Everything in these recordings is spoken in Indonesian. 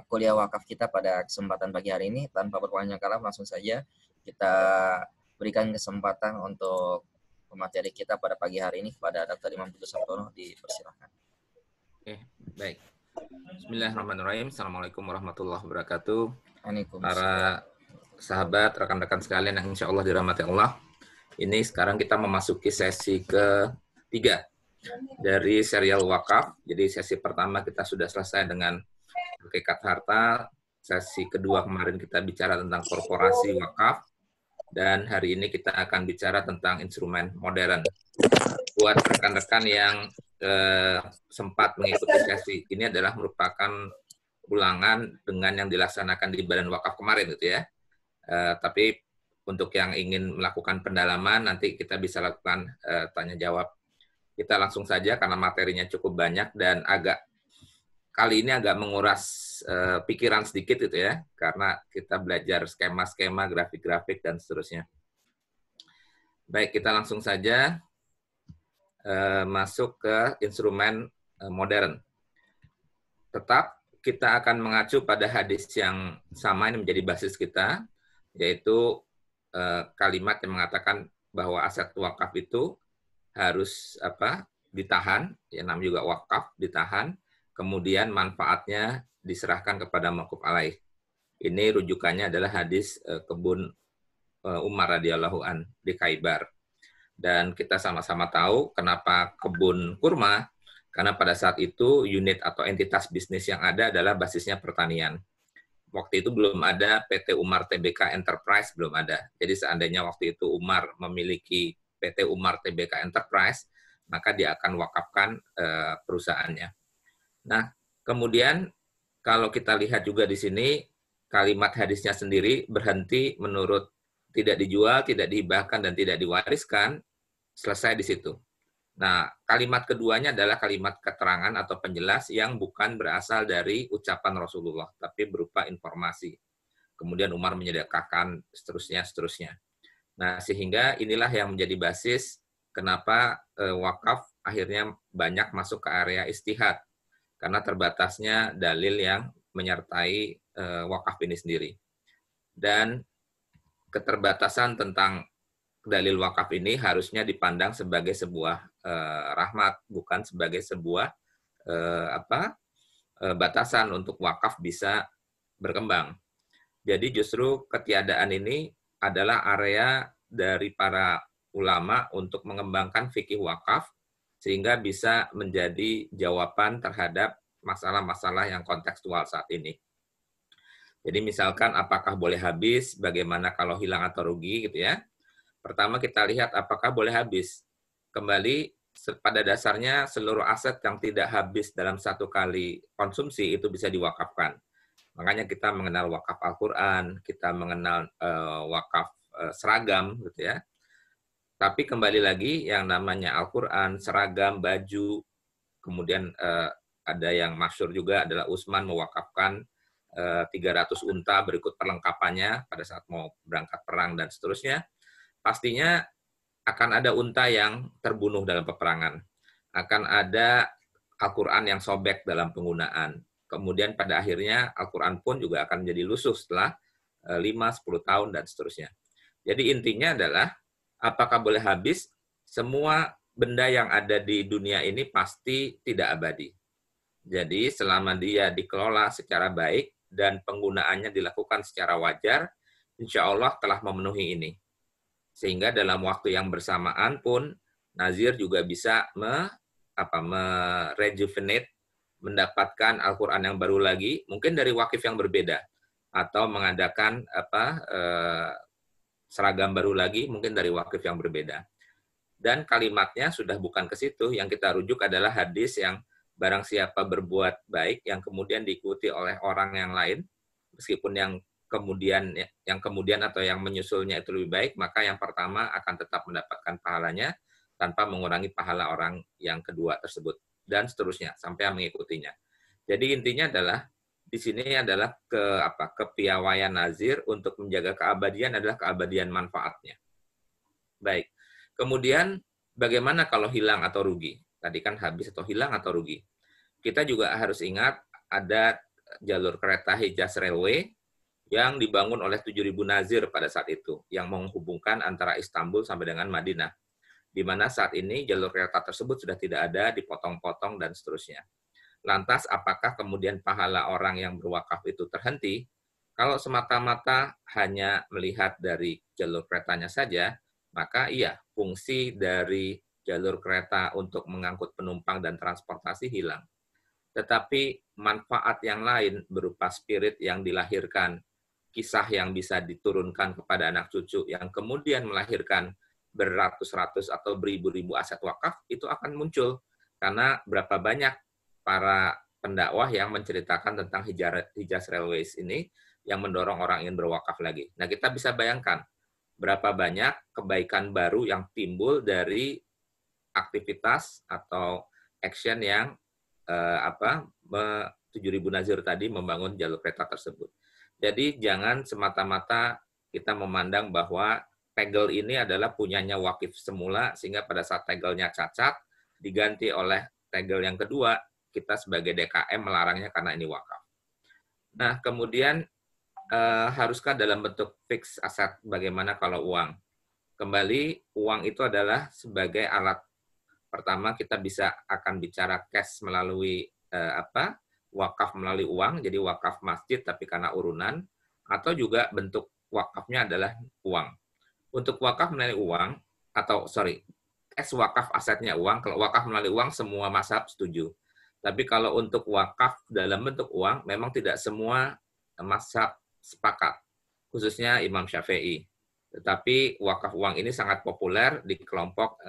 kuliah wakaf kita pada kesempatan pagi hari ini. Tanpa berpanjang kala, langsung saja kita berikan kesempatan untuk pemateri kita pada pagi hari ini kepada Dr. Imam Teguh Sartono. Dipersilakan. Oke, baik. Bismillahirrahmanirrahim. Assalamualaikum warahmatullahi wabarakatuh. Para sahabat, rekan-rekan sekalian yang insya Allah dirahmati Allah. Ini sekarang kita memasuki sesi ketiga dari serial wakaf. Jadi sesi pertama kita sudah selesai dengan hakikat harta. Sesi kedua kemarin kita bicara tentang korporasi wakaf. Dan hari ini kita akan bicara tentang instrumen modern. Buat rekan-rekan yang sempat mengikuti sesi ini adalah merupakan ulangan dengan yang dilaksanakan di Badan Wakaf kemarin gitu ya. Tapi untuk yang ingin melakukan pendalaman nanti kita bisa lakukan tanya jawab. Kita langsung saja karena materinya cukup banyak dan kali ini agak menguras pikiran sedikit gitu ya, karena kita belajar skema-skema, grafik-grafik dan seterusnya. Baik, kita langsung saja masuk ke instrumen modern. Tetap kita akan mengacu pada hadis yang sama, ini menjadi basis kita, yaitu kalimat yang mengatakan bahwa aset wakaf itu harus ditahan, ya namanya juga wakaf, ditahan, kemudian manfaatnya diserahkan kepada mauquf alaih. Ini rujukannya adalah hadis kebun Umar radhiyallahu an di Khaibar. Dan kita sama-sama tahu kenapa kebun kurma, karena pada saat itu unit atau entitas bisnis yang ada adalah basisnya pertanian. Waktu itu belum ada PT Umar Tbk Enterprise, belum ada. Jadi seandainya waktu itu Umar memiliki PT Umar Tbk Enterprise, maka dia akan wakafkan perusahaannya. Nah, kemudian kalau kita lihat juga di sini, kalimat hadisnya sendiri berhenti menurut tidak dijual, tidak dihibahkan, dan tidak diwariskan, selesai di situ. Nah, kalimat keduanya adalah kalimat keterangan atau penjelas yang bukan berasal dari ucapan Rasulullah, tapi berupa informasi. Kemudian Umar menyedekahkan, seterusnya. Nah, sehingga inilah yang menjadi basis kenapa wakaf akhirnya banyak masuk ke area istihad, karena terbatasnya dalil yang menyertai wakaf ini sendiri. Dan keterbatasan tentang dalil wakaf ini harusnya dipandang sebagai sebuah rahmat, bukan sebagai sebuah batasan untuk wakaf bisa berkembang. Jadi justru ketiadaan ini adalah area dari para ulama untuk mengembangkan fikih wakaf sehingga bisa menjadi jawaban terhadap masalah-masalah yang kontekstual saat ini. Jadi misalkan apakah boleh habis, bagaimana kalau hilang atau rugi gitu ya. Pertama kita lihat apakah boleh habis. Kembali pada dasarnya seluruh aset yang tidak habis dalam satu kali konsumsi itu bisa diwakafkan. Makanya kita mengenal wakaf Al-Quran, kita mengenal wakaf seragam gitu ya. Tapi kembali lagi yang namanya Al-Quran, seragam, baju, kemudian ada yang masyhur juga adalah Utsman mewakafkan 300 unta berikut perlengkapannya pada saat mau berangkat perang dan seterusnya. Pastinya akan ada unta yang terbunuh dalam peperangan. Akan ada Al-Quran yang sobek dalam penggunaan. Kemudian pada akhirnya Al-Quran pun juga akan menjadi lusuh setelah 5-10 tahun dan seterusnya. Jadi intinya adalah apakah boleh habis? Semua benda yang ada di dunia ini pasti tidak abadi. Jadi selama dia dikelola secara baik dan penggunaannya dilakukan secara wajar, insya Allah telah memenuhi ini. Sehingga dalam waktu yang bersamaan pun nazir juga bisa merejuvenate, mendapatkan Al-Quran yang baru lagi, mungkin dari wakif yang berbeda, atau mengadakan seragam baru lagi, mungkin dari wakif yang berbeda. Dan kalimatnya sudah bukan ke situ, yang kita rujuk adalah hadis yang barang siapa berbuat baik yang kemudian diikuti oleh orang yang lain, meskipun yang kemudian atau yang menyusulnya itu lebih baik, maka yang pertama akan tetap mendapatkan pahalanya tanpa mengurangi pahala orang yang kedua tersebut, dan seterusnya sampai yang mengikutinya. Jadi intinya adalah di sini adalah kepiawaian nazir untuk menjaga keabadian adalah keabadian manfaatnya. Baik. Kemudian bagaimana kalau hilang atau rugi? Tadi kan habis atau hilang atau rugi. kita juga harus ingat ada jalur kereta Hijaz Railway yang dibangun oleh 7.000 nazir pada saat itu, yang menghubungkan antara Istanbul sampai dengan Madinah. Di mana saat ini jalur kereta tersebut sudah tidak ada, dipotong-potong, dan seterusnya. Lantas, apakah kemudian pahala orang yang berwakaf itu terhenti? Kalau semata-mata hanya melihat dari jalur keretanya saja, maka iya, fungsi dari jalur kereta untuk mengangkut penumpang dan transportasi hilang. Tetapi manfaat yang lain berupa spirit yang dilahirkan, kisah yang bisa diturunkan kepada anak cucu, yang kemudian melahirkan beratus-ratus atau beribu-ribu aset wakaf, itu akan muncul. Karena berapa banyak para pendakwah yang menceritakan tentang Hijaz Railways ini, yang mendorong orang ingin berwakaf lagi. Nah, kita bisa bayangkan berapa banyak kebaikan baru yang timbul dari aktivitas atau action yang 7.000 nazir tadi membangun jalur kereta tersebut. Jadi jangan semata-mata kita memandang bahwa tegel ini adalah punyanya wakif semula, sehingga pada saat tegelnya cacat, diganti oleh tegel yang kedua, kita sebagai DKM melarangnya karena ini wakaf. Nah, kemudian haruskah dalam bentuk fix aset? Bagaimana kalau uang? Kembali, uang itu adalah sebagai alat. Pertama, kita akan bicara cash melalui wakaf melalui uang, jadi wakaf masjid tapi karena urunan, atau juga bentuk wakafnya adalah uang. Untuk wakaf melalui uang, cash wakaf asetnya uang, kalau wakaf melalui uang semua mazhab setuju. Tapi kalau untuk wakaf dalam bentuk uang, memang tidak semua mazhab sepakat, khususnya Imam Syafi'i. Tetapi wakaf uang ini sangat populer di kelompok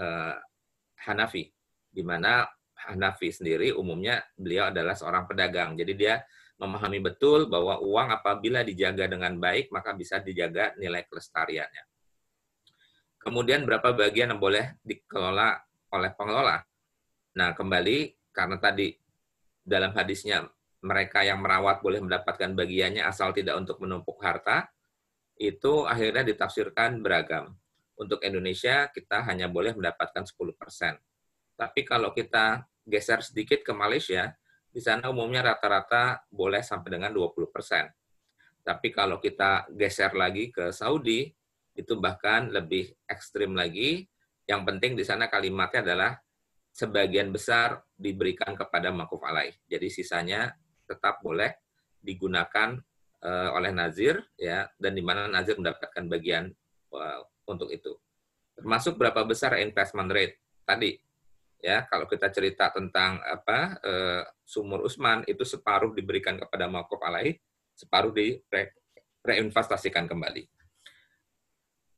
Hanafi, di mana Hanafi sendiri umumnya beliau adalah seorang pedagang. Jadi dia memahami betul bahwa uang apabila dijaga dengan baik, maka bisa dijaga nilai kelestariannya. Kemudian berapa bagian yang boleh dikelola oleh pengelola? Nah, kembali, karena tadi dalam hadisnya mereka yang merawat boleh mendapatkan bagiannya asal tidak untuk menumpuk harta, itu akhirnya ditafsirkan beragam. Untuk Indonesia, kita hanya boleh mendapatkan 10%. Tapi kalau kita geser sedikit ke Malaysia, di sana umumnya rata-rata boleh sampai dengan 20%. Tapi kalau kita geser lagi ke Saudi, itu bahkan lebih ekstrim lagi. Yang penting di sana kalimatnya adalah sebagian besar diberikan kepada makuf alaih. Jadi sisanya tetap boleh digunakan oleh nazir, ya, dan di mana nazir mendapatkan bagian untuk itu. Termasuk berapa besar investment rate tadi. Ya, kalau kita cerita tentang Sumur Usman, itu separuh diberikan kepada makuf alaih, separuh reinvestasikan kembali.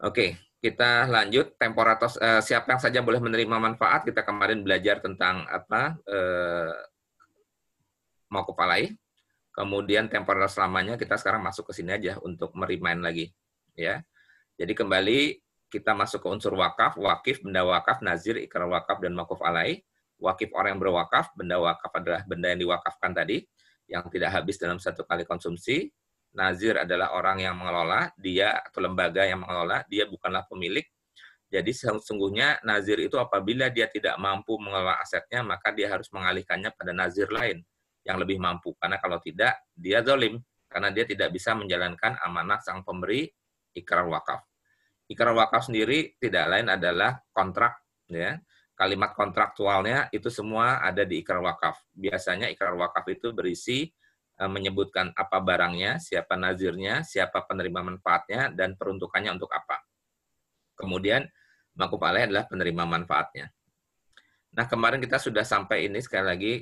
Oke, kita lanjut. Temporatos, siapa yang saja boleh menerima manfaat. Kita kemarin belajar tentang makuf alaih. Kemudian temporatos selamanya, kita sekarang masuk ke sini aja untuk merimain lagi. Ya, jadi kembali kita masuk ke unsur wakaf, wakif, benda wakaf, nazir, ikrar wakaf, dan makuf alaih. Wakif orang yang berwakaf, benda wakaf adalah benda yang diwakafkan tadi, yang tidak habis dalam satu kali konsumsi. Nazir adalah orang yang mengelola, dia atau lembaga yang mengelola, dia bukanlah pemilik. Jadi sesungguhnya nazir itu apabila dia tidak mampu mengelola asetnya, maka dia harus mengalihkannya pada nazir lain yang lebih mampu. Karena kalau tidak, dia zalim, karena dia tidak bisa menjalankan amanah sang pemberi ikrar wakaf. Ikrar wakaf sendiri tidak lain adalah kontrak, ya. Kalimat kontraktualnya itu semua ada di ikrar wakaf. Biasanya ikrar wakaf itu berisi menyebutkan apa barangnya, siapa nazirnya, siapa penerima manfaatnya, dan peruntukannya untuk apa. Kemudian makuf alaih adalah penerima manfaatnya. Nah, kemarin kita sudah sampai ini, sekali lagi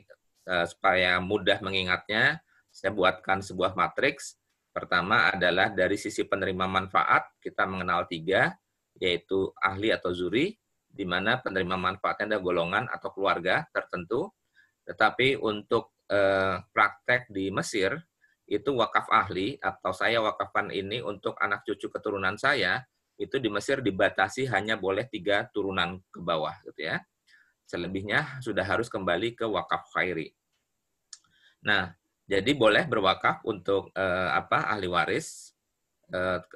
supaya mudah mengingatnya, saya buatkan sebuah matriks. Pertama adalah dari sisi penerima manfaat, kita mengenal 3, yaitu ahli atau zuri, di mana penerima manfaatnya ada golongan atau keluarga tertentu. Tetapi untuk praktek di Mesir, itu wakaf ahli, atau saya wakafkan ini untuk anak cucu keturunan saya, itu di Mesir dibatasi hanya boleh 3 turunan ke bawah, gitu ya. Selebihnya sudah harus kembali ke wakaf khairi. Nah, jadi boleh berwakaf untuk ahli waris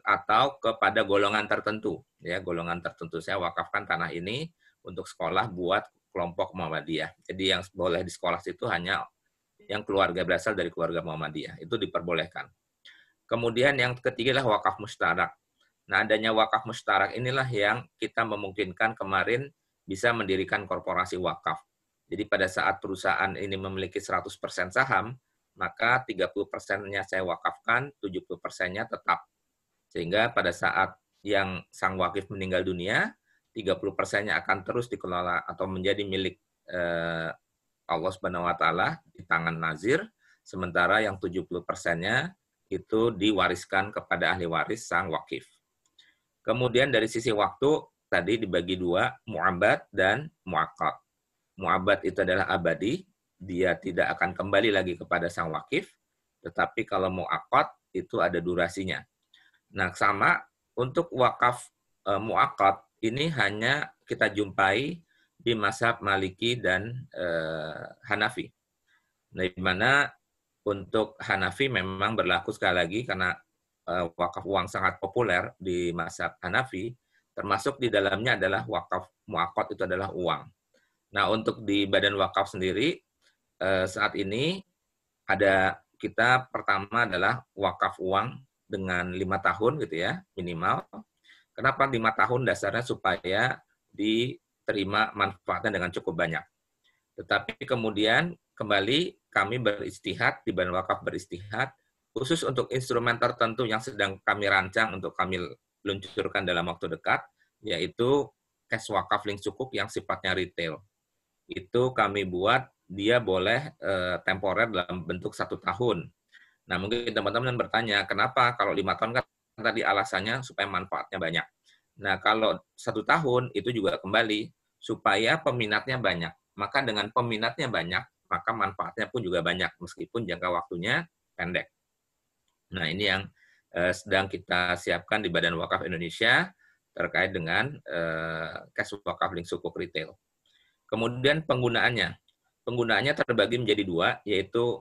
atau kepada golongan tertentu, ya, golongan tertentu. Saya wakafkan tanah ini untuk sekolah buat kelompok Muhammadiyah. Jadi yang boleh di sekolah itu hanya yang keluarga berasal dari keluarga Muhammadiyah. Itu diperbolehkan. Kemudian yang ketiga adalah wakaf mustarak. Nah, adanya wakaf mustarak inilah yang kita memungkinkan kemarin bisa mendirikan korporasi wakaf. Jadi pada saat perusahaan ini memiliki 100% saham, maka 30%-nya saya wakafkan, 70%-nya tetap. Sehingga pada saat yang sang wakif meninggal dunia, 30%-nya akan terus dikelola atau menjadi milik Allah Subhanahu wa taala di tangan nazir, sementara yang 70%-nya itu diwariskan kepada ahli waris sang wakif. Kemudian dari sisi waktu, tadi dibagi dua, mu'abbad dan mu'aqqad. Mu'abbad itu adalah abadi, dia tidak akan kembali lagi kepada sang wakif, tetapi kalau mu'aqqad itu ada durasinya. Nah, sama untuk wakaf mu'aqqad, ini hanya kita jumpai di mazhab Maliki dan Hanafi. Nah, di mana untuk Hanafi memang berlaku sekali lagi karena wakaf uang sangat populer di mazhab Hanafi, termasuk di dalamnya adalah wakaf mu'aqqad itu adalah uang. Nah, untuk di badan wakaf sendiri, saat ini ada kita pertama adalah wakaf uang dengan 5 tahun gitu ya, minimal. Kenapa 5 tahun? Dasarnya supaya diterima manfaatnya dengan cukup banyak. Tetapi kemudian kembali kami beristihad, di badan wakaf beristihad, khusus untuk instrumen tertentu yang sedang kami rancang untuk kami luncurkan dalam waktu dekat, yaitu cash wakaf link sukuk yang sifatnya retail. Itu kami buat, dia boleh temporer dalam bentuk 1 tahun. Nah, mungkin teman-teman bertanya, kenapa kalau 5 tahun kan tadi alasannya supaya manfaatnya banyak. Nah, kalau 1 tahun itu juga kembali supaya peminatnya banyak. Maka dengan peminatnya banyak, maka manfaatnya pun juga banyak, meskipun jangka waktunya pendek. Nah, ini yang sedang kita siapkan di Badan Wakaf Indonesia terkait dengan cash wakaf link sukuk retail. Kemudian penggunaannya. Penggunaannya terbagi menjadi 2, yaitu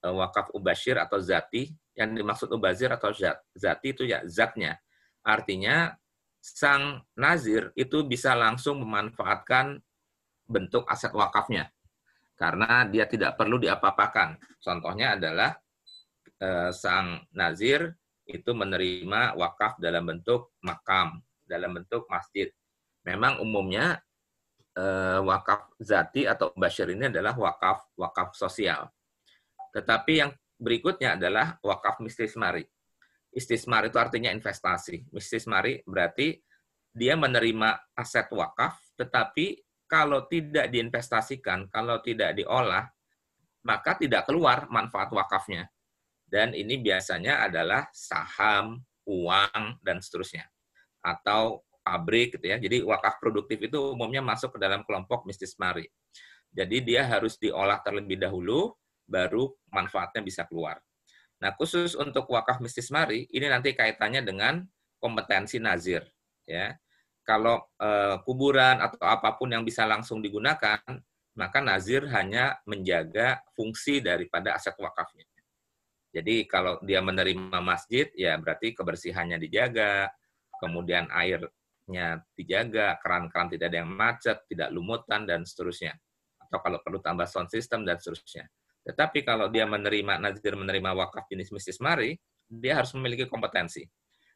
wakaf ubashir atau zati. Yang dimaksud ubazir atau zati itu ya zatnya. Artinya, sang nazir itu bisa langsung memanfaatkan bentuk aset wakafnya. Karena dia tidak perlu diapa-apakan. Contohnya adalah sang nazir itu menerima wakaf dalam bentuk makam, dalam bentuk masjid. Memang umumnya wakaf zati atau basyir ini adalah wakaf sosial. Tetapi yang berikutnya adalah wakaf mistismari. Istismar itu artinya investasi. Mistismari berarti dia menerima aset wakaf, tetapi kalau tidak diinvestasikan, kalau tidak diolah, maka tidak keluar manfaat wakafnya. Dan ini biasanya adalah saham, uang, dan seterusnya. Atau pabrik, gitu ya. Jadi wakaf produktif itu umumnya masuk ke dalam kelompok mistismari. Jadi dia harus diolah terlebih dahulu, baru manfaatnya bisa keluar. Nah, khusus untuk wakaf mistismari, ini nanti kaitannya dengan kompetensi nazir. Ya. Kalau kuburan atau apapun yang bisa langsung digunakan, maka nazir hanya menjaga fungsi daripada aset wakafnya. Jadi kalau dia menerima masjid, ya berarti kebersihannya dijaga, kemudian airnya dijaga, keran-keran tidak ada yang macet, tidak lumutan, dan seterusnya. Atau kalau perlu tambah sound system, dan seterusnya. Tetapi kalau dia nazir menerima wakaf jenis mistismari, dia harus memiliki kompetensi.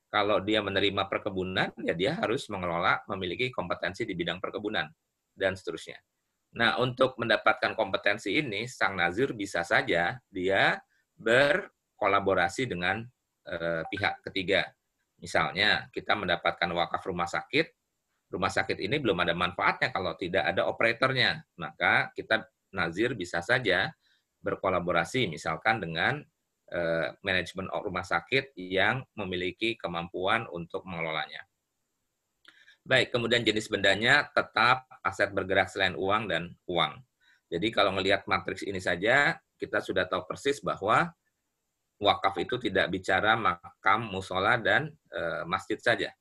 Kalau dia menerima perkebunan, ya dia harus mengelola, memiliki kompetensi di bidang perkebunan, dan seterusnya. Nah, untuk mendapatkan kompetensi ini, sang nazir bisa saja dia berkolaborasi dengan pihak ketiga. Misalnya, kita mendapatkan wakaf rumah sakit ini belum ada manfaatnya kalau tidak ada operatornya. Maka kita nazir bisa saja berkolaborasi, misalkan dengan manajemen rumah sakit yang memiliki kemampuan untuk mengelolanya. Baik, kemudian jenis bendanya tetap aset bergerak selain uang dan uang. Jadi kalau melihat matriks ini saja, kita sudah tahu persis bahwa wakaf itu tidak bicara makam, musola, dan masjid saja.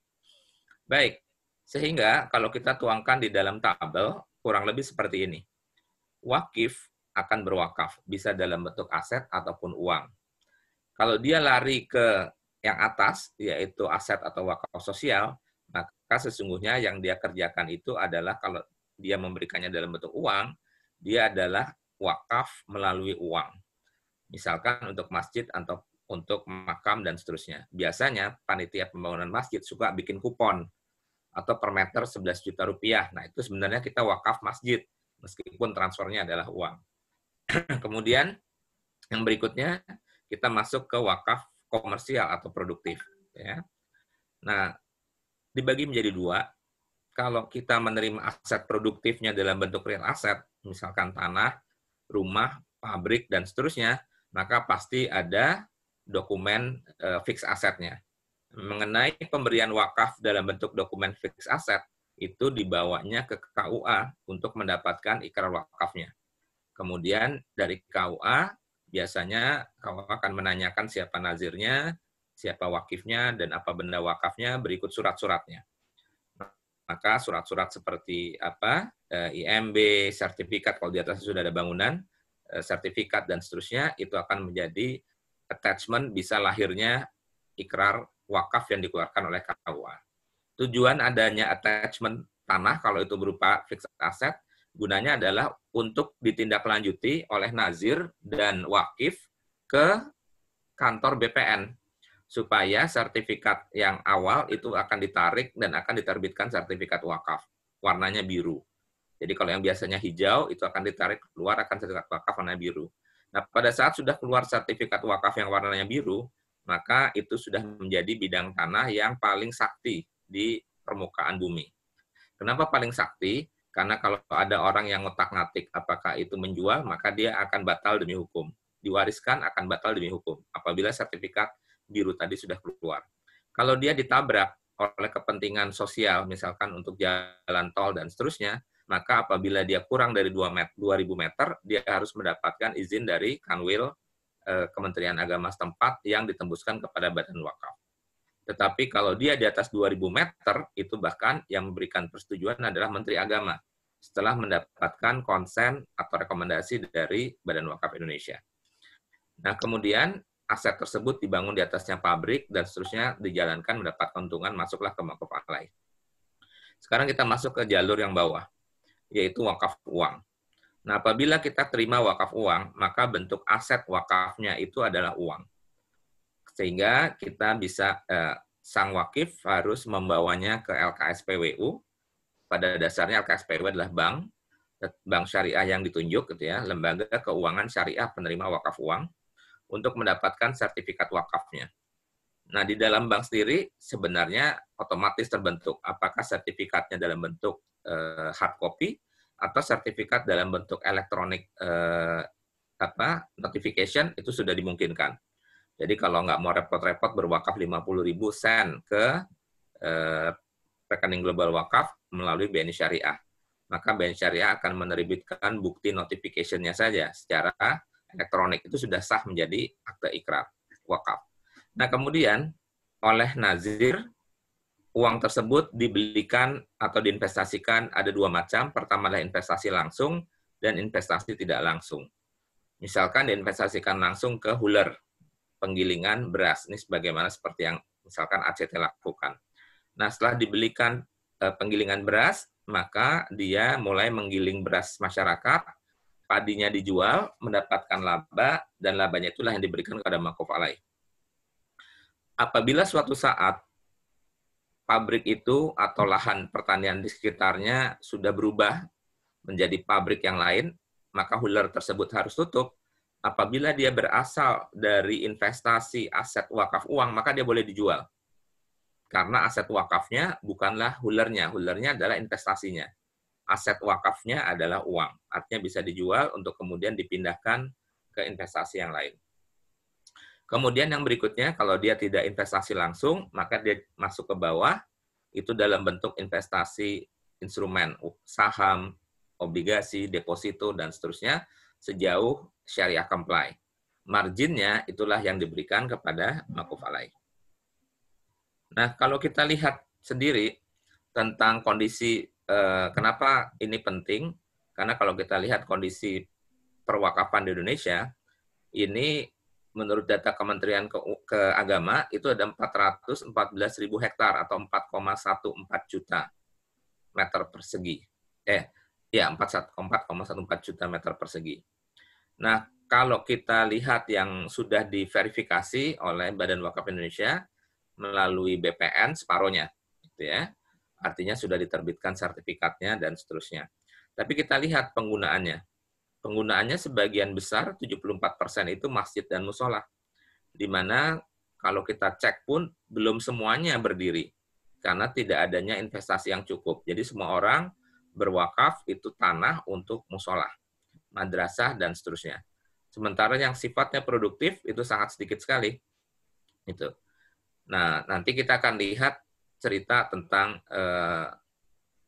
Baik, sehingga kalau kita tuangkan di dalam tabel, kurang lebih seperti ini. Wakif akan berwakaf, bisa dalam bentuk aset ataupun uang. Kalau dia lari ke yang atas, yaitu aset atau wakaf sosial, maka sesungguhnya yang dia kerjakan itu adalah kalau dia memberikannya dalam bentuk uang, dia adalah wakaf melalui uang. Misalkan untuk masjid atau untuk makam dan seterusnya. Biasanya panitia pembangunan masjid suka bikin kupon atau per meter 11 juta rupiah. Nah, itu sebenarnya kita wakaf masjid, meskipun transfernya adalah uang. Kemudian, yang berikutnya, kita masuk ke wakaf komersial atau produktif. Ya. Nah, dibagi menjadi dua. Kalau kita menerima aset produktifnya dalam bentuk real asset, misalkan tanah, rumah, pabrik, dan seterusnya, maka pasti ada dokumen fix asetnya. Mengenai pemberian wakaf dalam bentuk dokumen fix aset, itu dibawanya ke KUA untuk mendapatkan ikrar wakafnya. Kemudian dari KUA, biasanya KUA akan menanyakan siapa nazirnya, siapa wakifnya, dan apa benda wakafnya, berikut surat-suratnya. Maka surat-surat seperti apa, IMB, sertifikat, kalau di atas sudah ada bangunan, sertifikat, dan seterusnya, itu akan menjadi attachment bisa lahirnya ikrar wakaf yang dikeluarkan oleh KUA. Tujuan adanya attachment tanah, kalau itu berupa fixed asset, gunanya adalah untuk ditindaklanjuti oleh nazir dan wakif ke kantor BPN, supaya sertifikat yang awal itu akan ditarik dan akan diterbitkan sertifikat wakaf. Warnanya biru. Jadi kalau yang biasanya hijau, itu akan ditarik keluar, akan sertifikat wakaf warna biru. Nah, pada saat sudah keluar sertifikat wakaf yang warnanya biru, maka itu sudah menjadi bidang tanah yang paling sakti di permukaan bumi. Kenapa paling sakti? Karena kalau ada orang yang ngotak-ngatik apakah itu menjual, maka dia akan batal demi hukum. Diwariskan akan batal demi hukum apabila sertifikat biru tadi sudah keluar. Kalau dia ditabrak oleh kepentingan sosial, misalkan untuk jalan tol dan seterusnya, maka apabila dia kurang dari 2.000 meter, dia harus mendapatkan izin dari Kanwil Kementerian Agama setempat yang ditembuskan kepada Badan Wakaf. Tetapi kalau dia di atas 2.000 meter, itu bahkan yang memberikan persetujuan adalah Menteri Agama, setelah mendapatkan konsen atau rekomendasi dari Badan Wakaf Indonesia. Nah, kemudian aset tersebut dibangun di atasnya pabrik, dan seterusnya dijalankan mendapat keuntungan, masuklah ke wakaf alai. Sekarang kita masuk ke jalur yang bawah, yaitu wakaf uang. Nah, apabila kita terima wakaf uang, maka bentuk aset wakafnya itu adalah uang. Sehingga kita bisa, sang wakif harus membawanya ke LKSPWU. Pada dasarnya LKSPWU adalah bank syariah yang ditunjuk, gitu ya, lembaga keuangan syariah penerima wakaf uang, untuk mendapatkan sertifikat wakafnya. Nah, di dalam bank sendiri sebenarnya otomatis terbentuk apakah sertifikatnya dalam bentuk hard copy atau sertifikat dalam bentuk elektronik notification, itu sudah dimungkinkan. Jadi kalau nggak mau repot-repot berwakaf 50.000 sen ke rekening global wakaf melalui BNI Syariah, maka BNI Syariah akan menerbitkan bukti notification-nya saja secara elektronik, itu sudah sah menjadi akte ikrar wakaf. Nah, kemudian oleh nazir, uang tersebut dibelikan atau diinvestasikan ada dua macam. Pertama adalah investasi langsung dan investasi tidak langsung. Misalkan diinvestasikan langsung ke huler, penggilingan beras. Ini sebagaimana seperti yang misalkan ACT lakukan. Nah, setelah dibelikan penggilingan beras, maka dia mulai menggiling beras masyarakat, padinya dijual, mendapatkan laba, dan labanya itulah yang diberikan kepada wakaf alai. Apabila suatu saat pabrik itu atau lahan pertanian di sekitarnya sudah berubah menjadi pabrik yang lain, maka huler tersebut harus tutup. Apabila dia berasal dari investasi aset wakaf uang, maka dia boleh dijual. Karena aset wakafnya bukanlah hulernya, hulernya adalah investasinya. Aset wakafnya adalah uang, artinya bisa dijual untuk kemudian dipindahkan ke investasi yang lain. Kemudian yang berikutnya, kalau dia tidak investasi langsung, maka dia masuk ke bawah, itu dalam bentuk investasi instrumen, saham, obligasi, deposito, dan seterusnya, sejauh syariah comply. Marginnya itulah yang diberikan kepada wakaf alai. Nah, kalau kita lihat sendiri tentang kondisi, kenapa ini penting, karena kalau kita lihat kondisi perwakafan di Indonesia, ini menurut data Kementerian Agama, itu ada 414.000 hektar atau 4,14 juta meter persegi. 4,14 juta meter persegi. Nah, kalau kita lihat yang sudah diverifikasi oleh Badan Wakaf Indonesia melalui BPN separohnya, gitu ya. Artinya sudah diterbitkan sertifikatnya dan seterusnya. Tapi kita lihat penggunaannya. Penggunaannya sebagian besar 74% itu masjid dan musola. Di mana kalau kita cek pun belum semuanya berdiri karena tidak adanya investasi yang cukup. Jadi semua orang berwakaf itu tanah untuk musola, madrasah dan seterusnya. Sementara yang sifatnya produktif itu sangat sedikit sekali. Itu. Nah, nanti kita akan lihat cerita tentang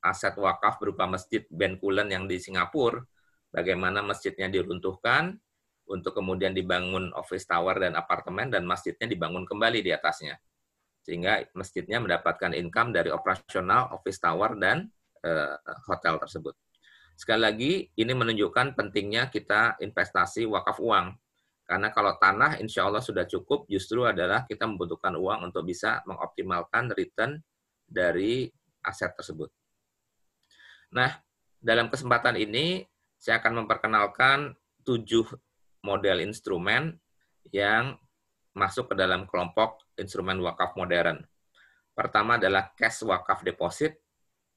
aset wakaf berupa masjid Bencoolen yang di Singapura, bagaimana masjidnya diruntuhkan untuk kemudian dibangun office tower dan apartemen, dan masjidnya dibangun kembali di atasnya. Sehingga masjidnya mendapatkan income dari operasional office tower dan hotel tersebut. Sekali lagi, ini menunjukkan pentingnya kita investasi wakaf uang. Karena kalau tanah insya Allah sudah cukup, justru adalah kita membutuhkan uang untuk bisa mengoptimalkan return dari aset tersebut. Nah, dalam kesempatan ini, saya akan memperkenalkan 7 model instrumen yang masuk ke dalam kelompok instrumen wakaf modern. Pertama adalah cash wakaf deposit,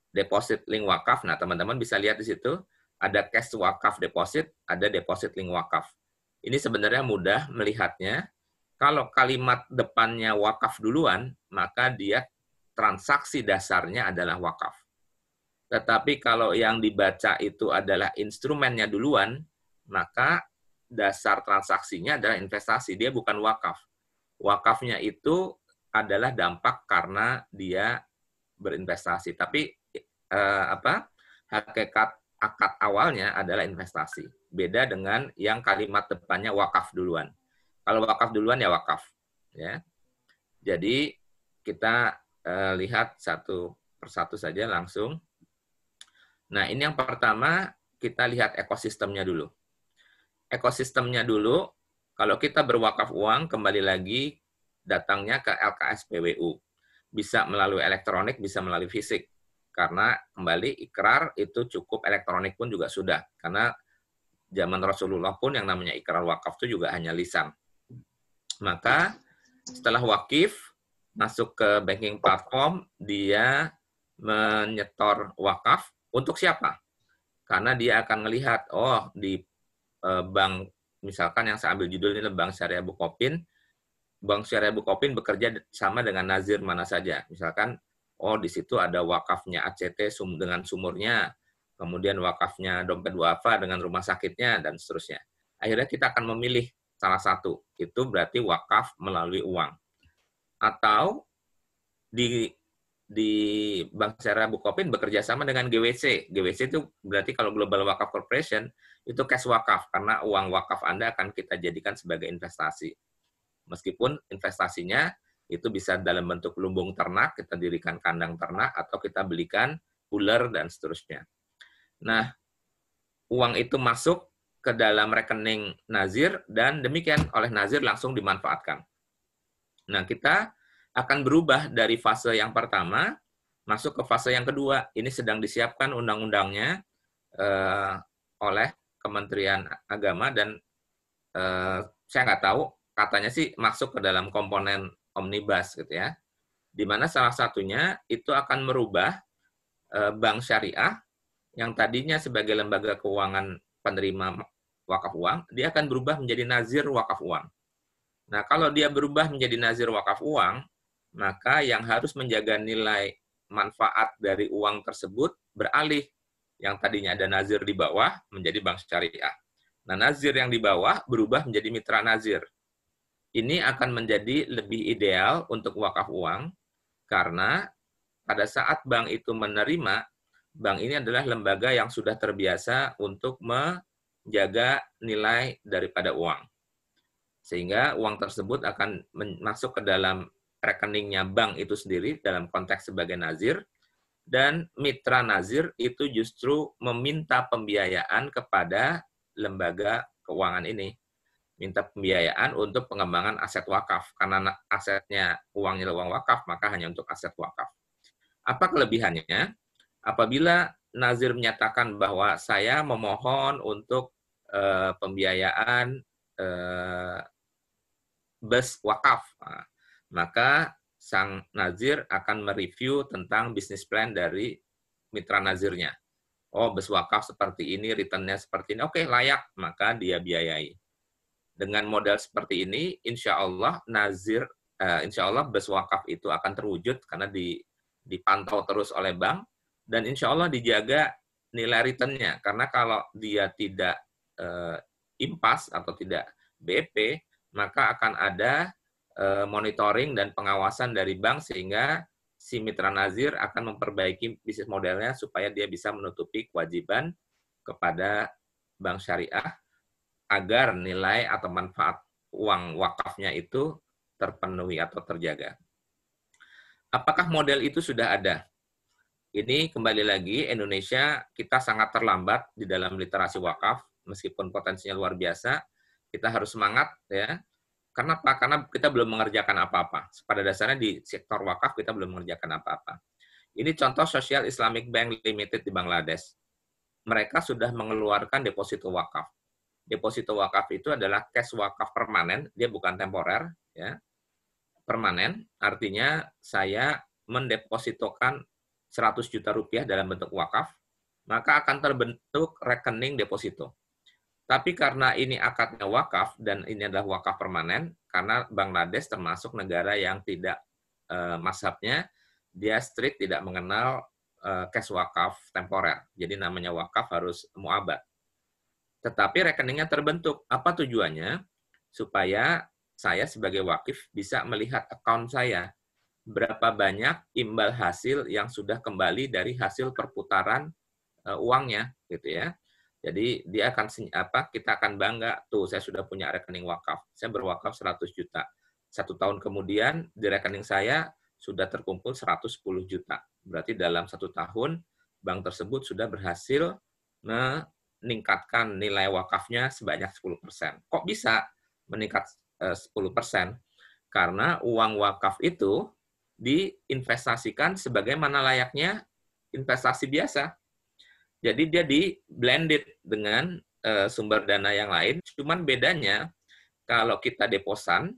deposit link wakaf. Nah, teman-teman bisa lihat di situ, ada cash wakaf deposit, ada deposit link wakaf. Ini sebenarnya mudah melihatnya. Kalau kalimat depannya wakaf duluan, maka dia transaksi dasarnya adalah wakaf. Tetapi kalau yang dibaca itu adalah instrumennya duluan, maka dasar transaksinya adalah investasi. Dia bukan wakaf. Wakafnya itu adalah dampak karena dia berinvestasi. Tapi hakikat akad awalnya adalah investasi. Beda dengan yang kalimat depannya wakaf duluan. Kalau wakaf duluan ya wakaf. Ya. Jadi kita lihat satu persatu saja langsung. Nah, ini yang pertama, kita lihat ekosistemnya dulu. Ekosistemnya dulu, kalau kita berwakaf uang, kembali lagi datangnya ke LKSPWU. Bisa melalui elektronik, bisa melalui fisik. Karena kembali ikrar itu cukup elektronik pun juga sudah. Karena zaman Rasulullah pun yang namanya ikrar wakaf itu juga hanya lisan. Maka setelah wakif, masuk ke banking platform, dia menyetor wakaf untuk siapa? Karena dia akan melihat, oh di bank, misalkan yang saya ambil judul ini Bank Syariah Bukopin, Bank Syariah Bukopin bekerja sama dengan nazir mana saja. Misalkan, oh di situ ada wakafnya ACT dengan sumurnya, kemudian wakafnya Dompet Duafa dengan rumah sakitnya, dan seterusnya. Akhirnya kita akan memilih salah satu. Itu berarti wakaf melalui uang. Atau di Bank Syariah Bukopin bekerja sama dengan GWC. GWC itu berarti kalau Global Wakaf Corporation, itu cash wakaf, karena uang wakaf Anda akan kita jadikan sebagai investasi. Meskipun investasinya itu bisa dalam bentuk lumbung ternak, kita dirikan kandang ternak, atau kita belikan ular, dan seterusnya. Nah, uang itu masuk ke dalam rekening nazir, dan demikian oleh nazir langsung dimanfaatkan. Nah, kita akan berubah dari fase yang pertama, masuk ke fase yang kedua. Ini sedang disiapkan undang-undangnya oleh Kementerian Agama, dan saya nggak tahu, katanya sih masuk ke dalam komponen omnibus gitu ya, di mana salah satunya itu akan merubah bank syariah yang tadinya sebagai lembaga keuangan penerima wakaf uang, dia akan berubah menjadi nazir wakaf uang. Nah, kalau dia berubah menjadi nazir wakaf uang, maka yang harus menjaga nilai manfaat dari uang tersebut beralih. Yang tadinya ada nazir di bawah menjadi bank syariah. Nah, nazir yang di bawah berubah menjadi mitra nazir. Ini akan menjadi lebih ideal untuk wakaf uang, karena pada saat bank itu menerima, bank ini adalah lembaga yang sudah terbiasa untuk menjaga nilai daripada uang. Sehingga uang tersebut akan masuk ke dalam rekeningnya bank itu sendiri dalam konteks sebagai nazir, dan mitra nazir itu justru meminta pembiayaan kepada lembaga keuangan ini. Minta pembiayaan untuk pengembangan aset wakaf. Karena asetnya uangnya uang wakaf, maka hanya untuk aset wakaf. Apa kelebihannya? Apabila nazir menyatakan bahwa saya memohon untuk pembiayaan bus wakaf. Nah, maka sang nazir akan mereview tentang bisnis plan dari mitra nazirnya. Oh, bus wakaf seperti ini, return-nya seperti ini, oke, layak, maka dia biayai. Dengan modal seperti ini, insya Allah bus wakaf itu akan terwujud karena dipantau terus oleh bank, dan insya Allah dijaga nilai return-nya. Karena kalau dia tidak impas atau tidak BP, maka akan ada monitoring dan pengawasan dari bank sehingga si mitra nazir akan memperbaiki bisnis modelnya supaya dia bisa menutupi kewajiban kepada bank syariah agar nilai atau manfaat uang wakafnya itu terpenuhi atau terjaga. Apakah model itu sudah ada? Ini kembali lagi, Indonesia kita sangat terlambat di dalam literasi wakaf, meskipun potensinya luar biasa, kita harus semangat ya. Karena apa? Karena kita belum mengerjakan apa-apa. Pada dasarnya di sektor wakaf kita belum mengerjakan apa-apa. Ini contoh Social Islamic Bank Limited di Bangladesh. Mereka sudah mengeluarkan deposito wakaf. Deposito wakaf itu adalah cash wakaf permanen, dia bukan temporer, ya. Permanen, artinya saya mendepositokan 100 juta rupiah dalam bentuk wakaf, maka akan terbentuk rekening deposito. Tapi karena ini akadnya wakaf, dan ini adalah wakaf permanen, karena Bangladesh termasuk negara yang tidak mazhabnya, dia strict tidak mengenal cash wakaf temporer. Jadi namanya wakaf harus mu'abad. Tetapi rekeningnya terbentuk. Apa tujuannya? Supaya saya sebagai wakif bisa melihat account saya. Berapa banyak imbal hasil yang sudah kembali dari hasil perputaran uangnya, gitu ya. Jadi dia akan kita akan bangga, tuh saya sudah punya rekening wakaf. Saya berwakaf 100 juta. 1 tahun kemudian di rekening saya sudah terkumpul 110 juta. Berarti dalam 1 tahun bank tersebut sudah berhasil meningkatkan nilai wakafnya sebanyak 10%. Kok bisa meningkat 10%? Karena uang wakaf itu diinvestasikan sebagaimana layaknya investasi biasa. Jadi dia di blended dengan sumber dana yang lain. Cuman bedanya kalau kita deposan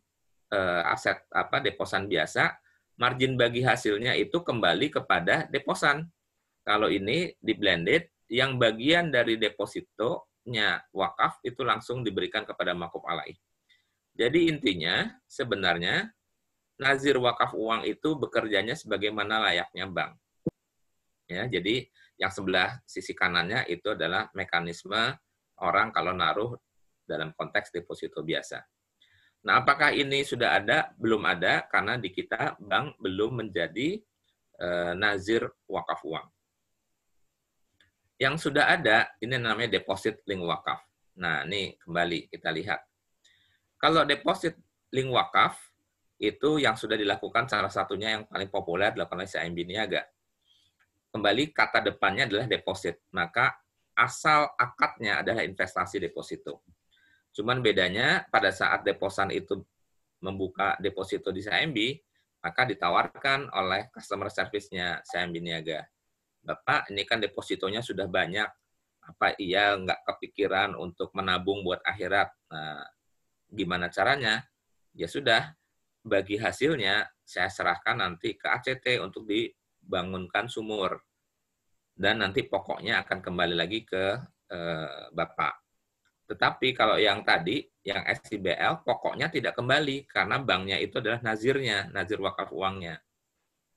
deposan biasa, margin bagi hasilnya itu kembali kepada deposan. Kalau ini di blended, yang bagian dari depositonya wakaf itu langsung diberikan kepada makuf alaih. Jadi intinya sebenarnya nazir wakaf uang itu bekerjanya sebagaimana layaknya bank. Ya, jadi yang sebelah sisi kanannya itu adalah mekanisme orang kalau naruh dalam konteks deposito biasa. Nah, apakah ini sudah ada? Belum ada, karena di kita bank belum menjadi nazir wakaf uang. Yang sudah ada, ini namanya deposit link wakaf. Nah, ini kembali kita lihat. Kalau deposit link wakaf, itu yang sudah dilakukan salah satunya yang paling populer dilakukan oleh CIMB Niaga. Kembali kata depannya adalah deposit, maka asal akadnya adalah investasi deposito. Cuman bedanya pada saat deposan itu membuka deposito di CIMB, maka ditawarkan oleh customer service-nya CIMB Niaga. Bapak, ini kan depositonya sudah banyak, apa iya nggak kepikiran untuk menabung buat akhirat? Nah, gimana caranya? Ya sudah, bagi hasilnya saya serahkan nanti ke ACT untuk dibangunkan sumur. Dan nanti pokoknya akan kembali lagi ke Bapak. Tetapi kalau yang tadi, yang SIBL, pokoknya tidak kembali, karena banknya itu adalah nazirnya, nazir wakaf uangnya.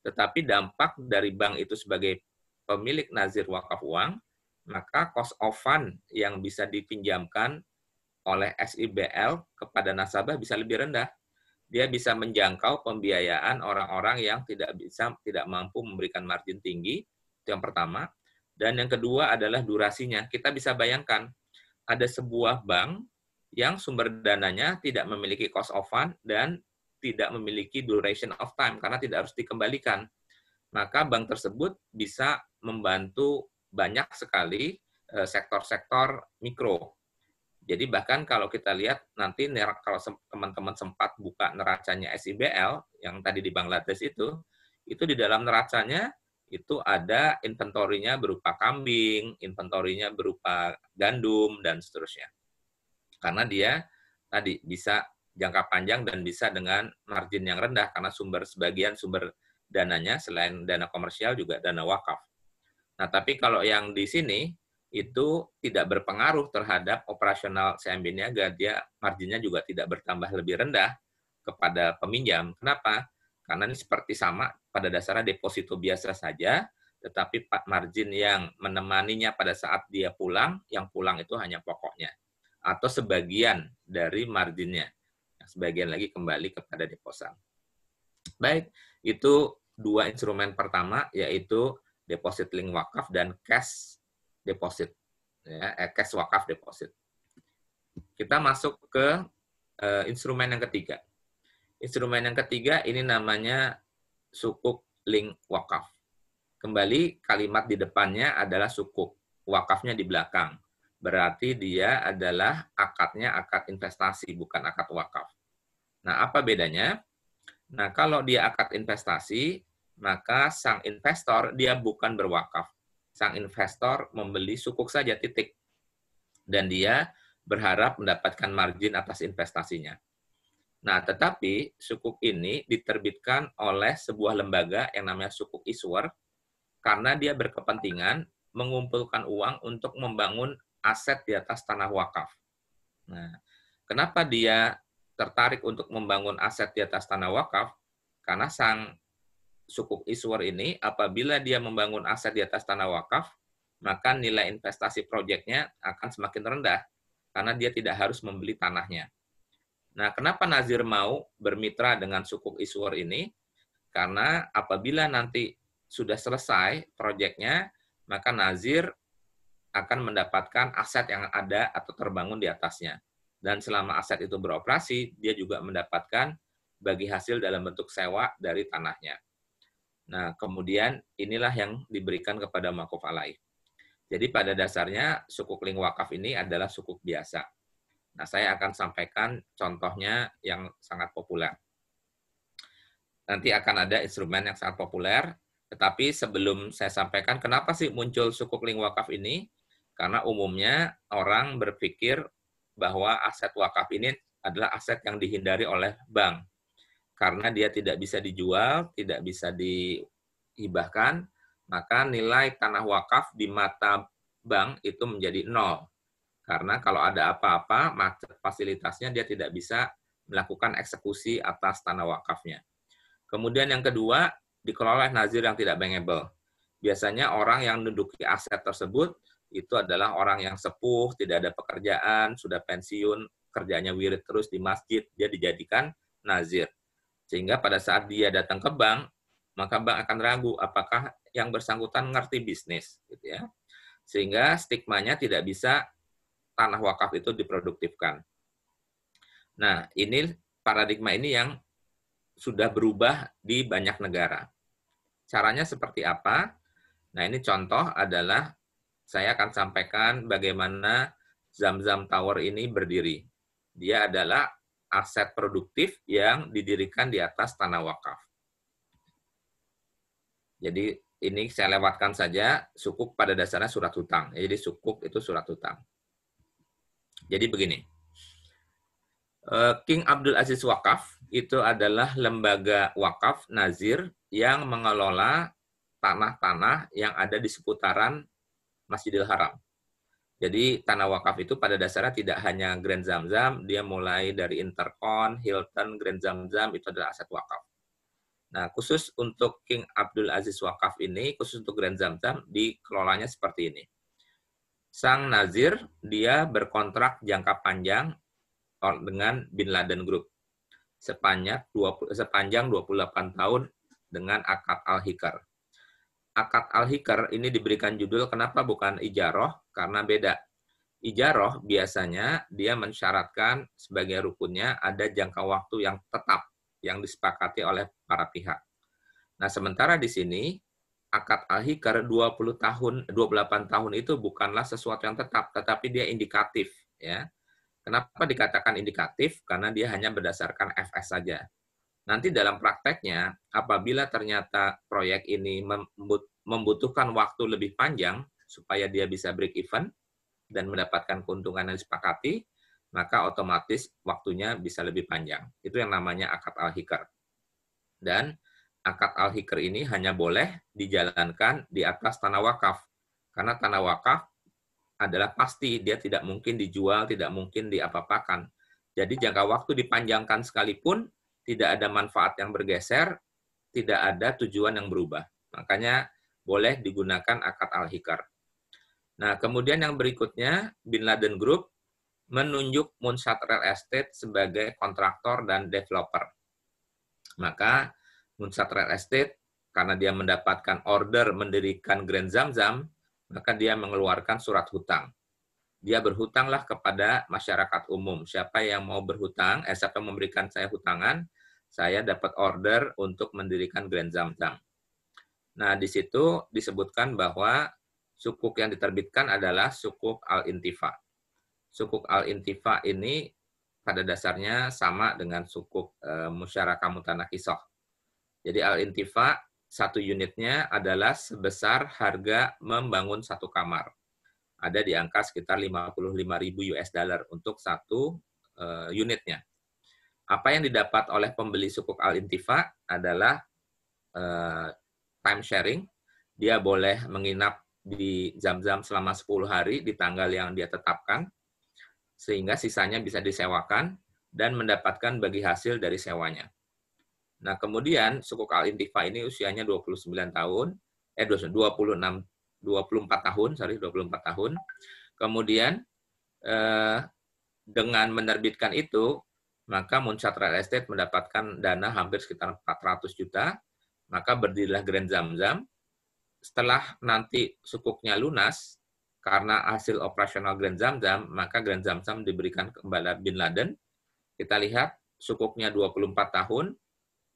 Tetapi dampak dari bank itu sebagai pemilik nazir wakaf uang, maka cost of fund yang bisa dipinjamkan oleh SIBL kepada nasabah bisa lebih rendah. Dia bisa menjangkau pembiayaan orang-orang yang tidak mampu memberikan margin tinggi, itu yang pertama. Dan yang kedua adalah durasinya. Kita bisa bayangkan, ada sebuah bank yang sumber dananya tidak memiliki cost of fund dan tidak memiliki duration of time, karena tidak harus dikembalikan. Maka bank tersebut bisa membantu banyak sekali sektor-sektor mikro. Jadi bahkan kalau kita lihat nanti, kalau teman-teman sempat buka neracanya SIBL, yang tadi di Bangladesh itu di dalam neracanya itu ada inventorinya berupa kambing, inventorinya berupa gandum, dan seterusnya. Karena dia tadi bisa jangka panjang dan bisa dengan margin yang rendah karena sebagian sumber dananya selain dana komersial juga dana wakaf. Nah, tapi kalau yang di sini itu tidak berpengaruh terhadap operasional CMB Niaga, dia marginnya juga tidak bertambah lebih rendah kepada peminjam. Kenapa? Karena ini seperti sama pada dasarnya deposito biasa saja, tetapi margin yang menemaninya pada saat dia pulang, yang pulang itu hanya pokoknya atau sebagian dari marginnya. Sebagian lagi kembali kepada deposan. Baik, itu dua instrumen pertama, yaitu deposit link wakaf dan cash deposit. Ya, cash wakaf deposit. Kita masuk ke instrumen yang ketiga. Instrumen yang ketiga ini namanya sukuk link wakaf. Kembali kalimat di depannya adalah sukuk, wakafnya di belakang. Berarti dia adalah akadnya akad investasi, bukan akad wakaf. Nah, apa bedanya? Nah, kalau dia akad investasi, maka sang investor dia bukan berwakaf. Sang investor membeli sukuk saja, titik. Dan dia berharap mendapatkan margin atas investasinya. Nah, tetapi sukuk ini diterbitkan oleh sebuah lembaga yang namanya sukuk issuer karena dia berkepentingan mengumpulkan uang untuk membangun aset di atas tanah wakaf. Nah, kenapa dia tertarik untuk membangun aset di atas tanah wakaf? Karena sang sukuk issuer ini apabila dia membangun aset di atas tanah wakaf, maka nilai investasi proyeknya akan semakin rendah karena dia tidak harus membeli tanahnya. Nah, kenapa Nazir mau bermitra dengan sukuk issuer ini? Karena apabila nanti sudah selesai proyeknya, maka Nazir akan mendapatkan aset yang ada atau terbangun di atasnya. Dan selama aset itu beroperasi, dia juga mendapatkan bagi hasil dalam bentuk sewa dari tanahnya. Nah, kemudian inilah yang diberikan kepada maquf alaih. Jadi pada dasarnya sukuk link wakaf ini adalah sukuk biasa. Nah, saya akan sampaikan contohnya yang sangat populer. Nanti akan ada instrumen yang sangat populer, tetapi sebelum saya sampaikan kenapa sih muncul sukuk link wakaf ini? Karena umumnya orang berpikir bahwa aset wakaf ini adalah aset yang dihindari oleh bank. Karena dia tidak bisa dijual, tidak bisa dihibahkan, maka nilai tanah wakaf di mata bank itu menjadi nol. Karena kalau ada apa-apa, fasilitasnya dia tidak bisa melakukan eksekusi atas tanah wakafnya. Kemudian yang kedua, dikelola oleh nazir yang tidak bankable. Biasanya orang yang menduduki aset tersebut itu adalah orang yang sepuh, tidak ada pekerjaan, sudah pensiun, kerjanya wirid terus di masjid, dia dijadikan nazir. Sehingga pada saat dia datang ke bank, maka bank akan ragu apakah yang bersangkutan ngerti bisnis, gitu ya. Sehingga stigmanya tidak bisa tanah wakaf itu diproduktifkan. Nah, ini paradigma ini yang sudah berubah di banyak negara. Caranya seperti apa? Nah, ini contoh adalah saya akan sampaikan bagaimana Zamzam Tower ini berdiri. Dia adalah aset produktif yang didirikan di atas tanah wakaf. Jadi ini saya lewatkan saja, sukuk pada dasarnya surat hutang. Jadi sukuk itu surat hutang. Jadi begini, King Abdul Aziz Wakaf itu adalah lembaga wakaf nazir yang mengelola tanah-tanah yang ada di seputaran Masjidil Haram. Jadi tanah wakaf itu pada dasarnya tidak hanya Grand Zamzam, dia mulai dari Intercon, Hilton, Grand Zamzam, itu adalah aset wakaf. Nah, khusus untuk King Abdul Aziz Wakaf ini, khusus untuk Grand Zamzam, dikelolanya seperti ini. Sang nazir, dia berkontrak jangka panjang dengan Bin Laden Group sepanjang 28 tahun dengan akad Al-Hikar. Akad Al-Hikar ini diberikan judul kenapa bukan ijaroh? Karena beda. Ijaroh biasanya dia mensyaratkan sebagai rukunnya ada jangka waktu yang tetap yang disepakati oleh para pihak. Nah, sementara di sini akad Al-Hikar 28 tahun itu bukanlah sesuatu yang tetap, tetapi dia indikatif, ya. Kenapa dikatakan indikatif? Karena dia hanya berdasarkan FS saja. Nanti dalam prakteknya, apabila ternyata proyek ini membutuhkan waktu lebih panjang supaya dia bisa break even dan mendapatkan keuntungan yang disepakati, maka otomatis waktunya bisa lebih panjang. Itu yang namanya akad al-hikr. Dan akad al-hikr ini hanya boleh dijalankan di atas tanah wakaf. Karena tanah wakaf adalah pasti, dia tidak mungkin dijual, tidak mungkin diapa-apakan. Jadi jangka waktu dipanjangkan sekalipun, tidak ada manfaat yang bergeser, tidak ada tujuan yang berubah. Makanya boleh digunakan akad al-hikr. Nah, kemudian yang berikutnya, Bin Laden Group menunjuk Moonshot Real Estate sebagai kontraktor dan developer. Maka Moonshot Real Estate, karena dia mendapatkan order mendirikan Grand Zamzam, maka dia mengeluarkan surat hutang. Dia berhutanglah kepada masyarakat umum. Siapa yang mau berhutang, siapa yang memberikan saya hutangan, saya dapat order untuk mendirikan Grand Zamzam. Nah, di situ disebutkan bahwa sukuk yang diterbitkan adalah sukuk al-intifa. Sukuk al-intifa ini pada dasarnya sama dengan sukuk musyarakah mutanakisah. Jadi al-intifa satu unitnya adalah sebesar harga membangun satu kamar. Ada di angka sekitar 55.000 US dollar untuk satu unitnya. Apa yang didapat oleh pembeli sukuk al-intifa adalah time sharing. Dia boleh menginap di Zamzam selama 10 hari di tanggal yang dia tetapkan, sehingga sisanya bisa disewakan dan mendapatkan bagi hasil dari sewanya. Nah, kemudian sukuk al-intifa ini usianya 29 tahun, 24 tahun. Kemudian dengan menerbitkan itu, maka Moonshot Real Estate mendapatkan dana hampir sekitar 400 juta, maka berdirilah Grand Zamzam. Setelah nanti sukuknya lunas, karena hasil operasional Grand Zamzam, maka Grand Zamzam diberikan kepada Bin Laden. Kita lihat sukuknya 24 tahun,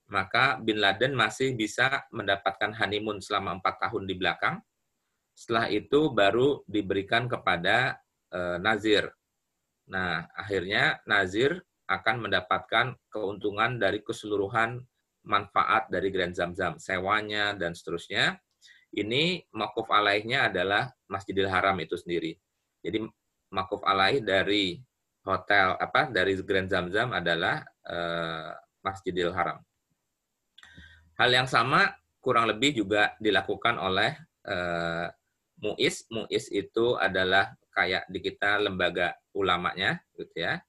maka Bin Laden masih bisa mendapatkan honeymoon selama 4 tahun di belakang. Setelah itu baru diberikan kepada Nazir. Nah, akhirnya Nazir akan mendapatkan keuntungan dari keseluruhan manfaat dari Grand Zamzam, sewanya, dan seterusnya. Ini makuf alaihnya adalah Masjidil Haram itu sendiri. Jadi makuf alaih dari hotel dari Grand Zamzam adalah Masjidil Haram. Hal yang sama kurang lebih juga dilakukan oleh MUIS. MUIS itu adalah kayak di kita lembaga ulamanya, gitu ya,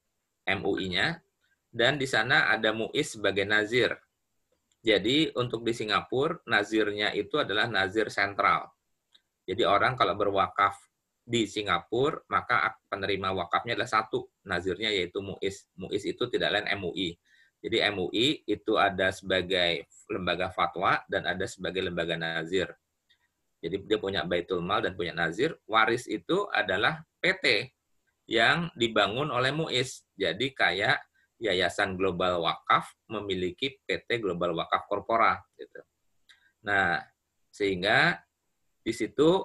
MUI-nya. Dan di sana ada MUIS sebagai nazir. Jadi untuk di Singapura, nazirnya itu adalah nazir sentral. Jadi orang kalau berwakaf di Singapura, maka penerima wakafnya adalah satu, nazirnya yaitu MUIS. MUIS itu tidak lain MUI. Jadi MUI itu ada sebagai lembaga fatwa dan ada sebagai lembaga nazir. Jadi dia punya Baitul Mal dan punya nazir. Waris itu adalah PT yang dibangun oleh MUIS. Jadi kayak Yayasan Global Wakaf memiliki PT Global Wakaf Korpora. Gitu. Nah, sehingga di situ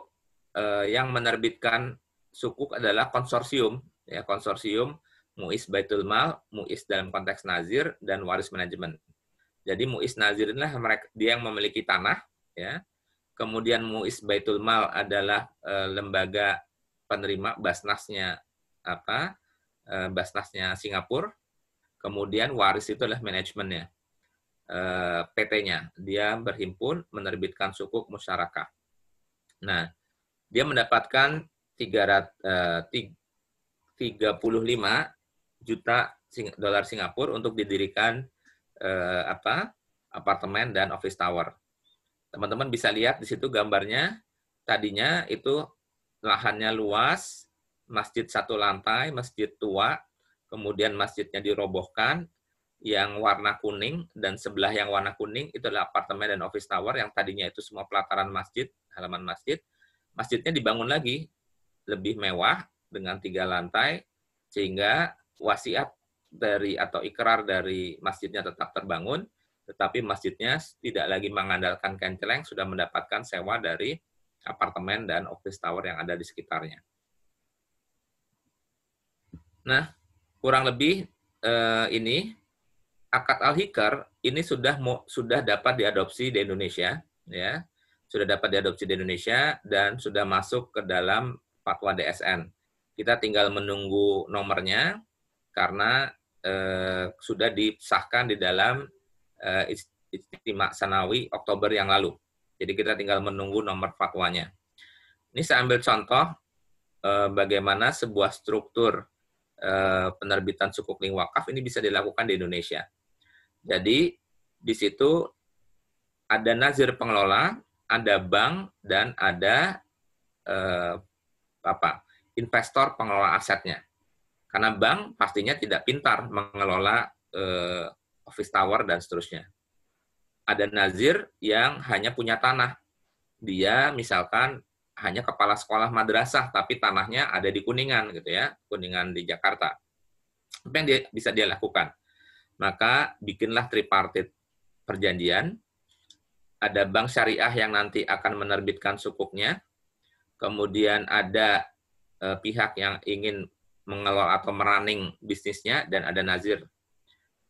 yang menerbitkan sukuk adalah konsorsium, ya, konsorsium MUIS Baitul Mal, MUIS dalam konteks nazir, dan waris manajemen. Jadi MUIS nazir inilah dia yang memiliki tanah, ya. Kemudian MUIS Baitul Mal adalah lembaga penerima Basnasnya Basnasnya Singapura. Kemudian waris itu adalah manajemennya, PT-nya. Dia berhimpun menerbitkan sukuk musyarakah. Nah, dia mendapatkan 35 juta dolar Singapura untuk didirikan apartemen dan office tower. Teman-teman bisa lihat di situ gambarnya. Tadinya itu lahannya luas, masjid satu lantai, masjid tua. Kemudian masjidnya dirobohkan, yang warna kuning, dan sebelah yang warna kuning itu adalah apartemen dan office tower yang tadinya itu semua pelataran masjid, halaman masjid. Masjidnya dibangun lagi, lebih mewah, dengan 3 lantai, sehingga wasiat atau ikrar dari masjidnya tetap terbangun, tetapi masjidnya tidak lagi mengandalkan kenceleng, sudah mendapatkan sewa dari apartemen dan office tower yang ada di sekitarnya. Nah, kurang lebih ini akad al-hikr ini sudah dapat diadopsi di Indonesia, ya, sudah dapat diadopsi di Indonesia dan sudah masuk ke dalam fatwa DSN. Kita tinggal menunggu nomornya. karena sudah disahkan di dalam Ijtima Sanawi Oktober yang lalu. Jadi kita tinggal menunggu nomor fatwanya. Ini saya ambil contoh bagaimana sebuah struktur penerbitan sukuk link wakaf ini bisa dilakukan di Indonesia. Jadi di situ ada nazir pengelola, ada bank, dan ada investor pengelola asetnya. Karena bank pastinya tidak pintar mengelola office tower dan seterusnya. Ada nazir yang hanya punya tanah. Dia misalkan hanya kepala sekolah madrasah, tapi tanahnya ada di Kuningan, gitu ya, Kuningan di Jakarta. Apa yang bisa dia lakukan? Maka bikinlah tripartit perjanjian. Ada bank syariah yang nanti akan menerbitkan sukuknya. Kemudian ada pihak yang ingin mengelola atau merunning bisnisnya, dan ada nazir.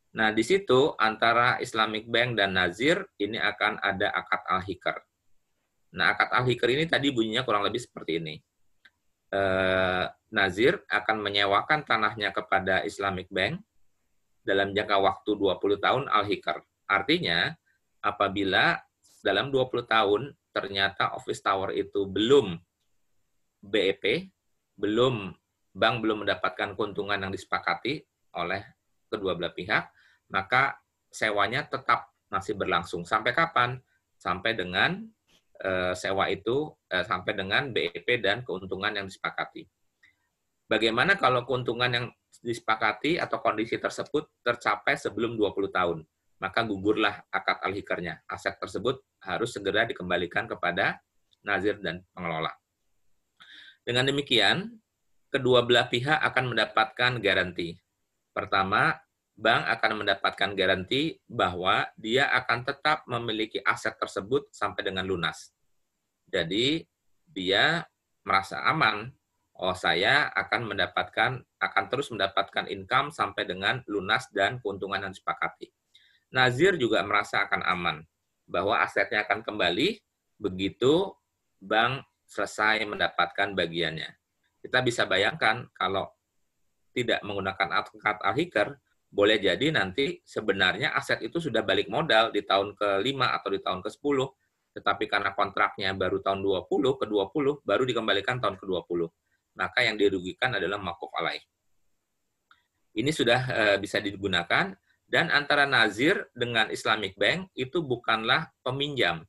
Nah, di situ antara Islamic Bank dan nazir ini akan ada akad al-hikr. Nah, akad al-hikr ini tadi bunyinya kurang lebih seperti ini. Nazir akan menyewakan tanahnya kepada Islamic Bank dalam jangka waktu 20 tahun al-hikr. Artinya, apabila dalam 20 tahun ternyata office tower itu belum BEP, bank belum mendapatkan keuntungan yang disepakati oleh kedua belah pihak, maka sewanya tetap masih berlangsung. Sampai kapan? Sampai dengan sewa itu sampai dengan BEP dan keuntungan yang disepakati. Bagaimana kalau keuntungan yang disepakati atau kondisi tersebut tercapai sebelum 20 tahun? Maka gugurlah akad al-hikrnya. Aset tersebut harus segera dikembalikan kepada nazir dan pengelola. Dengan demikian, kedua belah pihak akan mendapatkan garansi. Pertama, bank akan mendapatkan garansi bahwa dia akan tetap memiliki aset tersebut sampai dengan lunas. Jadi, dia merasa aman. Oh, saya akan terus mendapatkan income sampai dengan lunas dan keuntungan yang disepakati. Nazir juga merasa akan aman bahwa asetnya akan kembali begitu bank selesai mendapatkan bagiannya. Kita bisa bayangkan kalau tidak menggunakan akad al-hikr, boleh jadi nanti sebenarnya aset itu sudah balik modal di tahun ke-5 atau di tahun ke-10, tetapi karena kontraknya baru tahun ke-20, baru dikembalikan tahun ke-20. Maka yang dirugikan adalah maquf alaih. Ini sudah bisa digunakan, dan antara nazir dengan Islamic Bank itu bukanlah peminjam.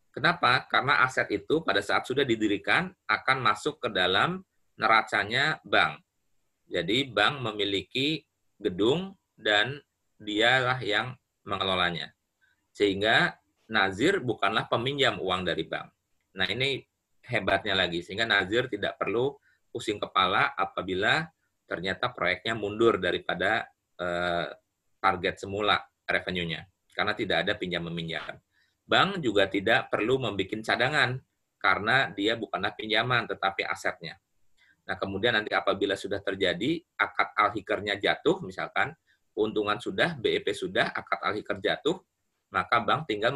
Kenapa? Karena aset itu pada saat sudah didirikan akan masuk ke dalam neracanya bank. Jadi bank memiliki gedung dan dialah yang mengelolanya. Sehingga nazir bukanlah peminjam uang dari bank. Nah, ini hebatnya lagi. Sehingga nazir tidak perlu pusing kepala apabila ternyata proyeknya mundur daripada target semula revenue-nya. Karena tidak ada pinjam-meminjam. Bank juga tidak perlu membuat cadangan karena dia bukanlah pinjaman tetapi asetnya. Nah, kemudian nanti apabila sudah terjadi akad al-hikrnya jatuh, misalkan keuntungan sudah, BEP sudah, akad al-hikr jatuh, maka bank tinggal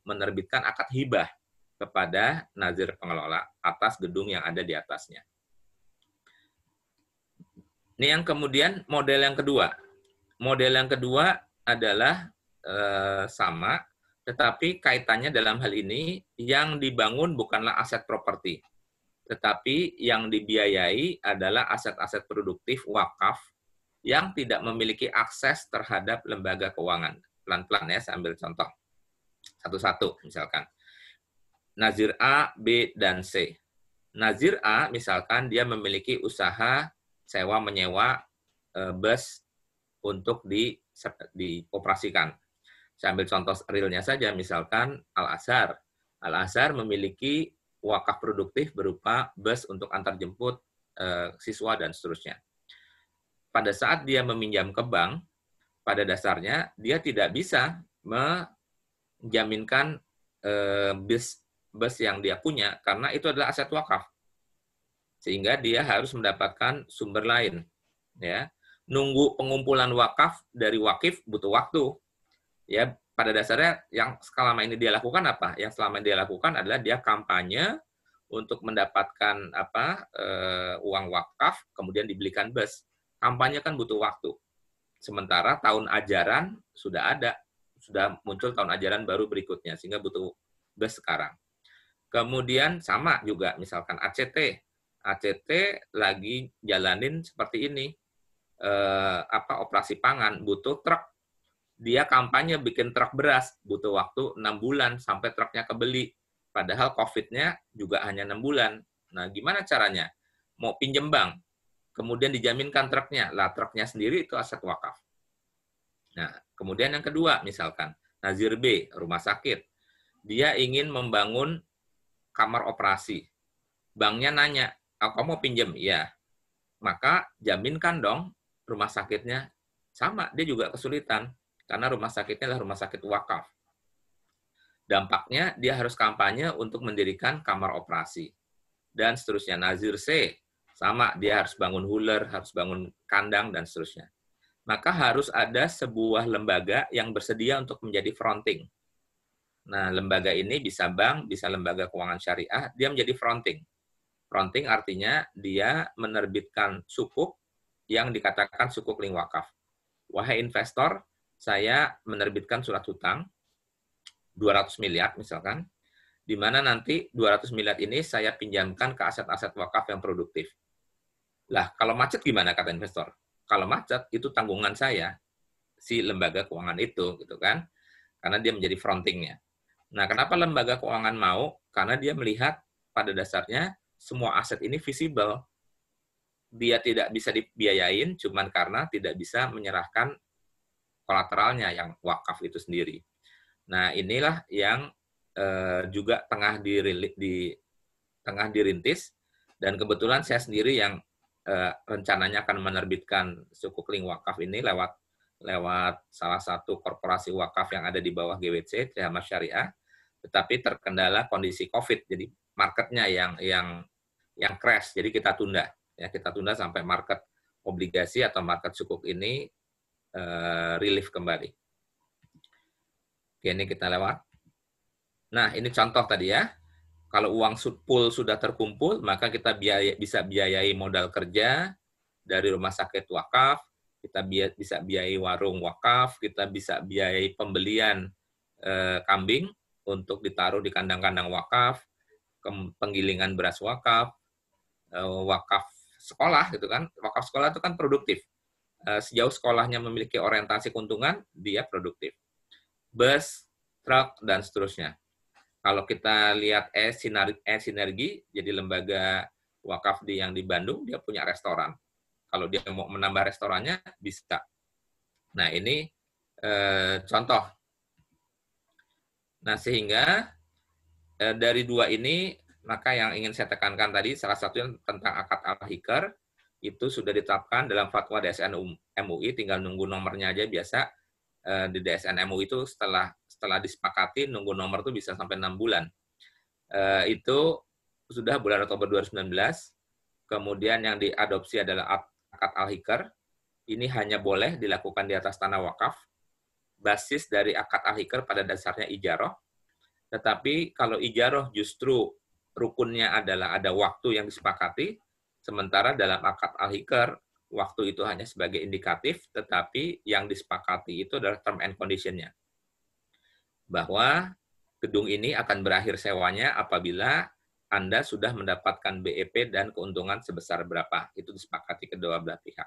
menerbitkan akad hibah kepada nazir pengelola atas gedung yang ada di atasnya. Ini yang kemudian model yang kedua. Model yang kedua adalah sama, tetapi kaitannya dalam hal ini yang dibangun bukanlah aset properti, tetapi yang dibiayai adalah aset-aset produktif wakaf yang tidak memiliki akses terhadap lembaga keuangan. Pelan-pelan ya, saya ambil contoh. Satu-satu misalkan. Nazir A, B, dan C. Nazir A misalkan dia memiliki usaha sewa-menyewa bus untuk dioperasikan. Saya ambil contoh realnya saja, misalkan Al-Azhar. Al-Azhar memiliki wakaf produktif berupa bus untuk antar jemput siswa dan seterusnya. Pada saat dia meminjam ke bank, pada dasarnya dia tidak bisa menjaminkan bus yang dia punya karena itu adalah aset wakaf. Sehingga dia harus mendapatkan sumber lain. Ya, nunggu pengumpulan wakaf dari wakif butuh waktu. Ya, pada dasarnya yang selama ini dia lakukan apa? Yang selama ini dia lakukan adalah dia kampanye untuk mendapatkan uang wakaf, kemudian dibelikan bus. Kampanye kan butuh waktu. Sementara tahun ajaran sudah ada, sudah muncul tahun ajaran baru berikutnya, sehingga butuh bus sekarang. Kemudian sama juga, misalkan ACT. ACT lagi jalanin seperti ini, operasi pangan, butuh truk. Dia kampanye bikin truk beras, butuh waktu 6 bulan sampai truknya kebeli. Padahal COVID-nya juga hanya 6 bulan. Nah, gimana caranya? Mau pinjem bank, kemudian dijaminkan truknya. Lah, truknya sendiri itu aset wakaf. Nah, kemudian yang kedua, misalkan, Nazir B, rumah sakit. Dia ingin membangun kamar operasi. Banknya nanya, kamu mau pinjem? Iya. Maka jaminkan dong rumah sakitnya. Sama, dia juga kesulitan. Karena rumah sakitnya adalah rumah sakit wakaf. Dampaknya, dia harus kampanye untuk mendirikan kamar operasi. Dan seterusnya. Nazir C, sama, dia harus bangun huler, harus bangun kandang, dan seterusnya. Maka harus ada sebuah lembaga yang bersedia untuk menjadi fronting. Nah, lembaga ini bisa bank, bisa lembaga keuangan syariah, dia menjadi fronting. Fronting artinya dia menerbitkan sukuk yang dikatakan sukuk link wakaf. Wahai investor, saya menerbitkan surat hutang 200 miliar misalkan, di mana nanti 200 miliar ini saya pinjamkan ke aset-aset wakaf yang produktif. Lah, kalau macet gimana kata investor? Kalau macet itu tanggungan saya, si lembaga keuangan itu, gitu kan? Karena dia menjadi frontingnya. Nah, kenapa lembaga keuangan mau? Karena dia melihat pada dasarnya semua aset ini visible. Dia tidak bisa dibiayain cuman karena tidak bisa menyerahkan kolateralnya yang wakaf itu sendiri. Nah, inilah yang juga tengah dirintis, dan kebetulan saya sendiri yang rencananya akan menerbitkan sukuk link wakaf ini lewat salah satu korporasi wakaf yang ada di bawah GWC, Trihamad Syariah, tetapi terkendala kondisi COVID, jadi marketnya yang crash, jadi kita tunda sampai market obligasi atau market sukuk ini relief kembali. Oke, ini kita lewat. Nah, ini contoh tadi ya. Kalau uang pool sudah terkumpul, maka kita bisa biayai modal kerja dari rumah sakit wakaf, kita bisa biayai warung wakaf, kita bisa biayai pembelian kambing untuk ditaruh di kandang-kandang wakaf, penggilingan beras wakaf, wakaf sekolah gitu kan. Wakaf sekolah itu kan produktif. Sejauh sekolahnya memiliki orientasi keuntungan, dia produktif. Bus, truk, dan seterusnya. Kalau kita lihat sinergi, jadi lembaga wakaf yang di Bandung, dia punya restoran. Kalau dia mau menambah restorannya, bisa. Nah, ini contoh. Nah, sehingga dari dua ini, maka yang ingin saya tekankan tadi, salah satunya tentang akad al-hikr, itu sudah ditetapkan dalam fatwa DSN MUI, tinggal nunggu nomornya aja biasa. Di DSN MUI itu setelah disepakati, nunggu nomor itu bisa sampai 6 bulan. Itu sudah bulan Oktober 2019. Kemudian yang diadopsi adalah akad al-hikr. Ini hanya boleh dilakukan di atas tanah wakaf. Basis dari akad al-hikr pada dasarnya ijaroh. Tetapi kalau ijaroh justru rukunnya adalah ada waktu yang disepakati, sementara dalam akad al-hikr, waktu itu hanya sebagai indikatif, tetapi yang disepakati itu adalah term and condition-nya. Bahwa gedung ini akan berakhir sewanya apabila Anda sudah mendapatkan BEP dan keuntungan sebesar berapa. Itu disepakati kedua belah pihak.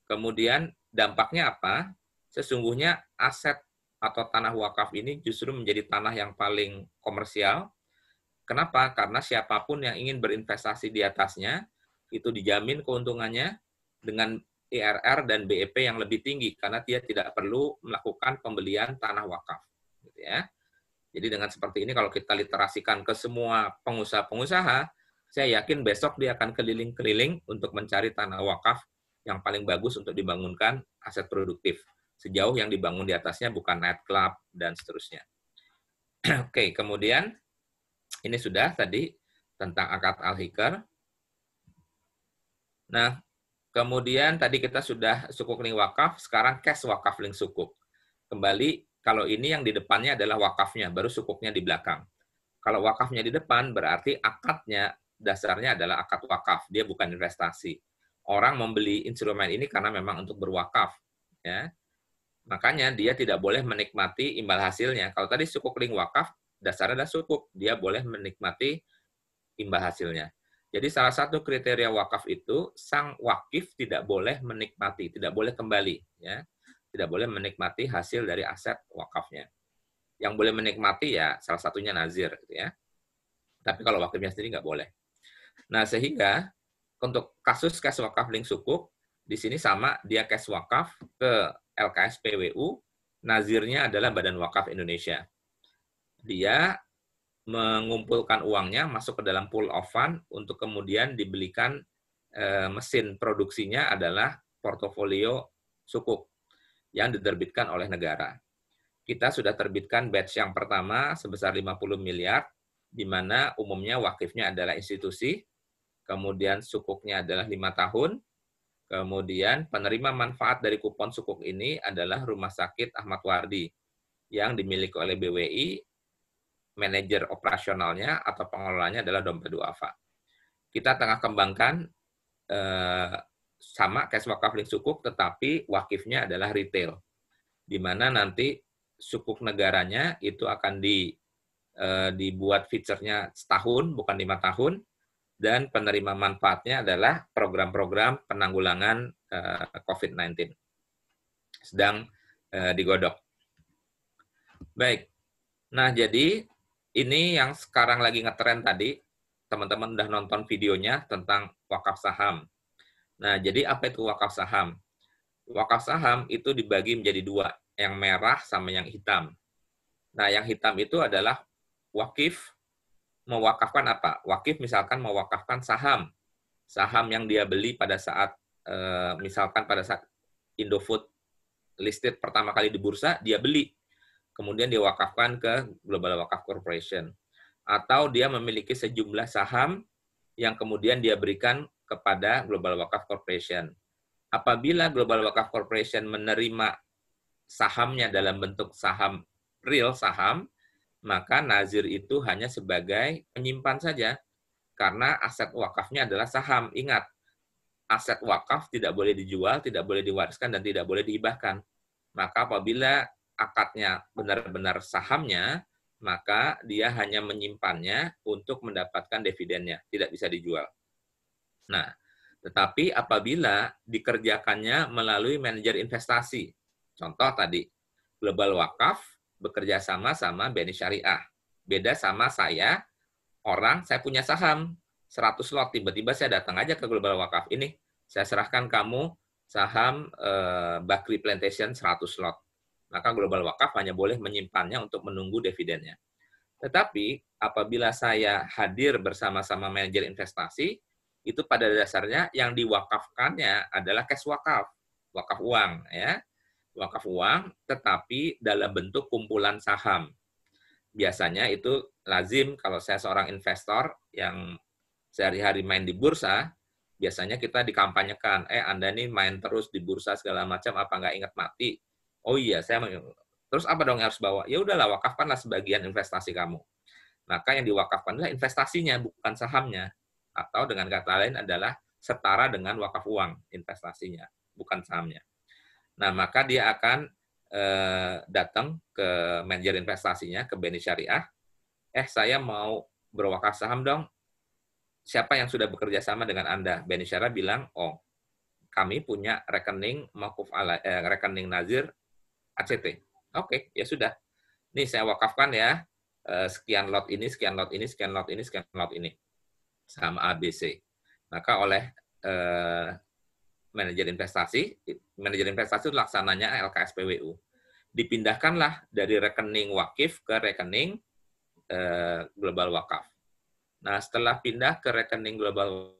Kemudian dampaknya apa? Sesungguhnya aset atau tanah wakaf ini justru menjadi tanah yang paling komersial. Kenapa? Karena siapapun yang ingin berinvestasi di atasnya, itu dijamin keuntungannya dengan IRR dan BEP yang lebih tinggi, karena dia tidak perlu melakukan pembelian tanah wakaf. Gitu ya. Jadi dengan seperti ini, kalau kita literasikan ke semua pengusaha-pengusaha, saya yakin besok dia akan keliling-keliling untuk mencari tanah wakaf yang paling bagus untuk dibangunkan aset produktif. Sejauh yang dibangun di atasnya bukan nightclub dan seterusnya. Oke, kemudian ini sudah tadi tentang akad al-hikr. Nah, kemudian tadi kita sudah sukuk link wakaf, sekarang cash wakaf link sukuk. Kembali, kalau ini yang di depannya adalah wakafnya, baru sukuknya di belakang. Kalau wakafnya di depan, berarti akadnya dasarnya adalah akad wakaf, dia bukan investasi. orang membeli instrumen ini karena memang untuk berwakaf, ya. Makanya dia tidak boleh menikmati imbal hasilnya. Kalau tadi sukuk link wakaf, dasarnya adalah sukuk, dia boleh menikmati imbal hasilnya. Jadi salah satu kriteria wakaf itu sang wakif tidak boleh menikmati, tidak boleh kembali, ya, tidak boleh menikmati hasil dari aset wakafnya. Yang boleh menikmati ya salah satunya nazir, gitu ya. Tapi kalau wakifnya sendiri nggak boleh. Nah sehingga untuk kasus cash wakaf link sukuk di sini sama, dia cash wakaf ke LKS PWU, nazirnya adalah Badan Wakaf Indonesia. Dia mengumpulkan uangnya masuk ke dalam pool of fund untuk kemudian dibelikan mesin produksinya adalah portofolio sukuk yang diterbitkan oleh negara. Kita sudah terbitkan batch yang pertama sebesar 50 miliar, di mana umumnya wakifnya adalah institusi, kemudian sukuknya adalah 5 tahun, kemudian penerima manfaat dari kupon sukuk ini adalah Rumah Sakit Ahmad Wardi yang dimiliki oleh BWI, manajer operasionalnya atau pengelolanya adalah Dompet Duafa. Kita tengah kembangkan sama cash wakaf link sukuk, tetapi wakifnya adalah retail, di mana nanti sukuk negaranya itu akan dibuat feature-nya setahun, bukan 5 tahun, dan penerima manfaatnya adalah program-program penanggulangan COVID-19. Sedang digodok. Baik, nah jadi ini yang sekarang lagi ngetren tadi, teman-teman udah nonton videonya tentang wakaf saham. Nah, jadi apa itu wakaf saham? Wakaf saham itu dibagi menjadi dua, yang merah sama yang hitam. Nah, yang hitam itu adalah wakif mewakafkan apa? Wakif misalkan mewakafkan saham. Saham yang dia beli pada saat, misalkan pada saat Indofood listed pertama kali di bursa, dia beli. Kemudian diwakafkan ke Global Wakaf Corporation. Atau dia memiliki sejumlah saham yang kemudian dia berikan kepada Global Wakaf Corporation. Apabila Global Wakaf Corporation menerima sahamnya dalam bentuk saham, real saham, maka nazir itu hanya sebagai penyimpan saja. Karena aset wakafnya adalah saham. Ingat, aset wakaf tidak boleh dijual, tidak boleh diwariskan, dan tidak boleh dihibahkan. Maka apabila akadnya benar-benar sahamnya, maka dia hanya menyimpannya untuk mendapatkan dividennya, tidak bisa dijual. Nah, tetapi apabila dikerjakannya melalui manajer investasi, contoh tadi, Global Wakaf bekerja sama BNI Syariah. Beda sama saya, saya punya saham 100 lot, tiba-tiba saya datang aja ke Global Wakaf. Ini, saya serahkan kamu saham Bakri Plantation 100 lot. Maka Global Wakaf hanya boleh menyimpannya untuk menunggu dividennya. Tetapi apabila saya hadir bersama-sama manajer investasi, itu pada dasarnya yang diwakafkannya adalah cash wakaf, wakaf uang, ya, wakaf uang, tetapi dalam bentuk kumpulan saham. Biasanya itu lazim kalau saya seorang investor yang sehari-hari main di bursa, biasanya kita dikampanyekan, Anda nih main terus di bursa segala macam, apa nggak ingat mati? Oh iya, terus apa dong yang harus bawa? Ya udahlah, wakafkanlah sebagian investasi kamu. Maka yang diwakafkan adalah investasinya, bukan sahamnya. Atau dengan kata lain adalah setara dengan wakaf uang investasinya, bukan sahamnya. Nah, maka dia akan datang ke manajer investasinya, ke BNI Syariah, saya mau berwakaf saham dong. Siapa yang sudah bekerja sama dengan Anda? BNI Syariah bilang, kami punya rekening rekening nazir ACT. Oke, ya sudah. Nih saya wakafkan ya, sekian lot ini, sekian lot ini, sekian lot ini, sekian lot ini. Saham ABC. Maka oleh manajer investasi itu laksananya LKS PWU. Dipindahkanlah dari rekening wakif ke rekening Global Wakaf. Nah, setelah pindah ke rekening Global